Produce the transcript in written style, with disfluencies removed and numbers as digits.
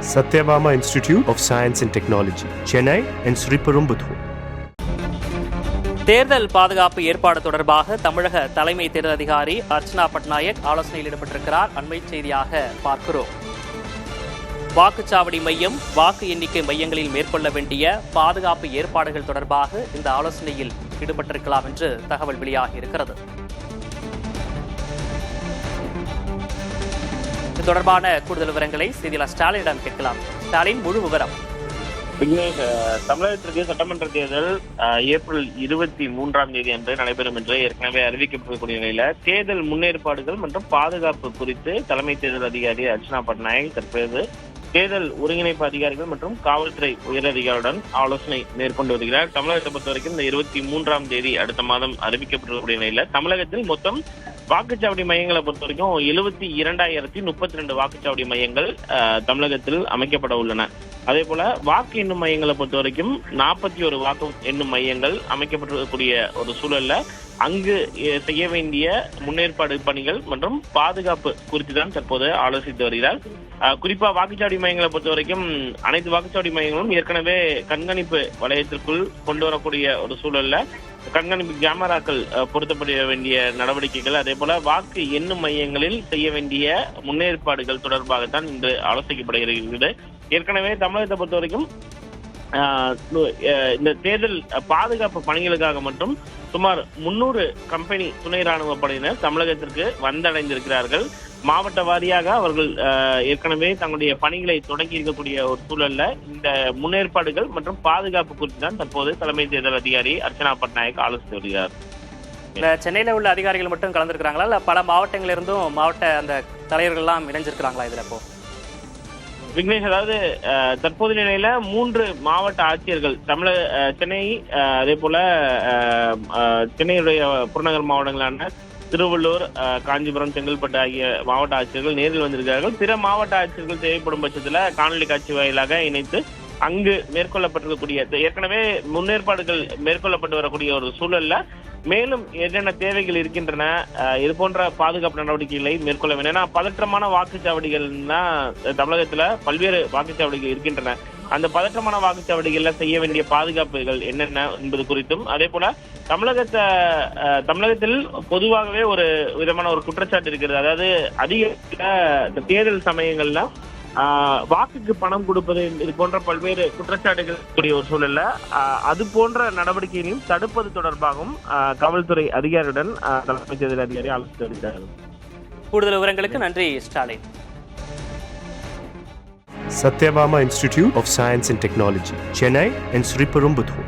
Satyabama Institute of Science and Technology, Chennai and Sriperumbudur. தேர்தல் பாதுகாப்பு ஏற்பாடு தொடர்பாக தமிழக தலைமை தேர்தல் அதிகாரி அர்ச்சனா பட்நாயக் ஆலோசனையில் ஈடுபட்டிருக்கிறார். அண்மை செய்தியாக பார்க்கிறோம். வாக்குச்சாவடி மையம், வாக்கு எண்ணிக்கை மையங்களில் மேற்கொள்ள வேண்டிய பாதுகாப்பு ஏற்பாடுகள் தொடர்பாக இந்த ஆலோசனையில் ஈடுபட்டிருக்கலாம் என்று தகவல் வெளியாகி இருக்கிறது. இது தொடர்பான கூடுதல் விவரங்களை செய்தியாளர் ஸ்டாலினிடம் கேட்கலாம். ஸ்டாலின், முழு விவரம். தமிழகத்திற்கு சட்டமன்ற தேர்தல் ஏப்ரல் 23 அன்று நடைபெறும் என்று ஏற்கனவே அறிவிக்கப்படக்கூடிய நிலையில தேர்தல் முன்னேற்பாடுகள் மற்றும் பாதுகாப்பு குறித்து தலைமை தேர்தல் அதிகாரி அர்ச்சனா பட்நாயக் தற்போது தேர்தல் ஒருங்கிணைப்பு அதிகாரிகள் மற்றும் காவல்துறை உயரதிகாரியுடன் ஆலோசனை மேற்கொண்டு வருகிறார். தமிழகத்தை பொறுத்த வரைக்கும் இந்த 23 அடுத்த மாதம் அறிவிக்கப்படக்கூடிய நிலையில தமிழகத்தில் மொத்தம் வாக்குச்சாவடி மையங்களை பொறுத்த வரைக்கும் 72,032 வாக்குச்சாவடி மையங்கள் தமிழகத்தில் அமைக்கப்பட உள்ளன. அதே போல வாக்கு எண்ணும் மையங்களை பொறுத்த வரைக்கும் 41 வாக்கு எண்ணும் மையங்கள் அமைக்கப்பட்டிருக்கக்கூடிய ஒரு சூழல்ல அங்கு செய்ய வேண்டிய முன்னேற்பாடு பணிகள் மற்றும் பாதுகாப்பு குறித்து தான் தற்போது ஆலோசித்து வருகிறார். குறிப்பா வாக்குச்சாவடி மையங்களை பொறுத்த வரைக்கும் அனைத்து வாக்குச்சாவடி மையங்களும் ஏற்கனவே கண்காணிப்பு வளையத்திற்குள் கொண்டு வரக்கூடிய ஒரு சூழல்ல கண்காணிப்பு கேமராக்கள் பொருத்தப்பட வேண்டிய நடவடிக்கைகள், அதே போல வாக்கு எண்ணும் மையங்களில் செய்ய வேண்டிய முன்னேற்பாடுகள் தொடர்பாகத்தான் இன்று ஆலோசிக்கப்படுகிறது. ஏற்கனவே தமிழகத்தை பொறுத்த வரைக்கும் இந்த தேர்தல் பாதுகாப்பு பணிகளுக்காக மட்டும் சுமார் 300 கம்பெனி துணை ராணுவ படையினர் தமிழகத்திற்கு வந்தடைந்திருக்கிறார்கள். மாவட்ட வாரியாக அவர்கள் ஏற்கனவே தங்களுடைய பணிகளை தொடங்கி இருக்கக்கூடிய ஒரு சூழல்ல இந்த முன்னேற்பாடுகள் மற்றும் பாதுகாப்பு குறித்து தான் தற்போது தலைமை தேர்தல் அதிகாரி அர்ச்சனா பட்நாயக் ஆலோசித்து வருகிறார். சென்னையில உள்ள அதிகாரிகள் மட்டும் கலந்துருக்கிறாங்களா, இல்ல பல மாவட்டங்களிலிருந்தும் மாவட்ட அந்த தலைவர்கள் எல்லாம் இணைஞ்சிருக்கிறாங்களா இதுல? இப்போ விக்னேஷ், அதாவது தற்போது நிலையில 3 மாவட்ட ஆட்சியர்கள் சென்னை, அதே போல சென்னையுடைய புறநகர் மாவட்டங்களான திருவள்ளூர், காஞ்சிபுரம், செங்கல்பட்டு ஆகிய மாவட்ட ஆட்சியர்கள் நேரில் வந்திருக்கிறார்கள். பிற மாவட்ட ஆட்சியர்கள் தேவைப்படும் பட்சத்துல காணொலி காட்சி வாயிலாக இணைத்து அங்கு மேற்கொள்ளப்பட்டிருக்கக்கூடிய ஏற்கனவே முன்னேற்பாடுகள் மேற்கொள்ளப்பட்டு வரக்கூடிய ஒரு சூழல்ல மேலும் என்னென்ன தேவைகள் இருக்கின்றன, இது போன்ற பாதுகாப்பு நடவடிக்கைகளை மேற்கொள்ள வேண்டும். ஏன்னா பதற்றமான வாக்குச்சாவடிகள்னா தமிழகத்துல பல்வேறு வாக்குச்சாவடிகள் இருக்கின்றன. அந்த பதற்றமான வாக்குச்சாவடிகள்ல செய்ய வேண்டிய பாதுகாப்புகள் என்னென்ன என்பது குறித்தும், அதே போல தமிழகத்தில் பொதுவாகவே ஒரு விதமான ஒரு குற்றச்சாட்டு இருக்கிறது. அதாவது அதிக தேர்தல் சமயங்கள்ல வாக்குக்கு பணம் கொடுப்பது, இது போன்ற பல்வேறு குற்றச்சாட்டுகள் கூடிய ஒரு சூழல்ல அது போன்ற நடவடிக்கைகளையும் தடுப்பது தொடர்பாகவும் காவல்துறை அதிகாரியுடன் தலைமை தேர்தல் அதிகாரி ஆலோசித்து வருகிறார்கள். கூடுதல் விவரங்களுக்கு நன்றி Stalin. Satyabama Institute of Science and Technology, Chennai and Sriperumbudur.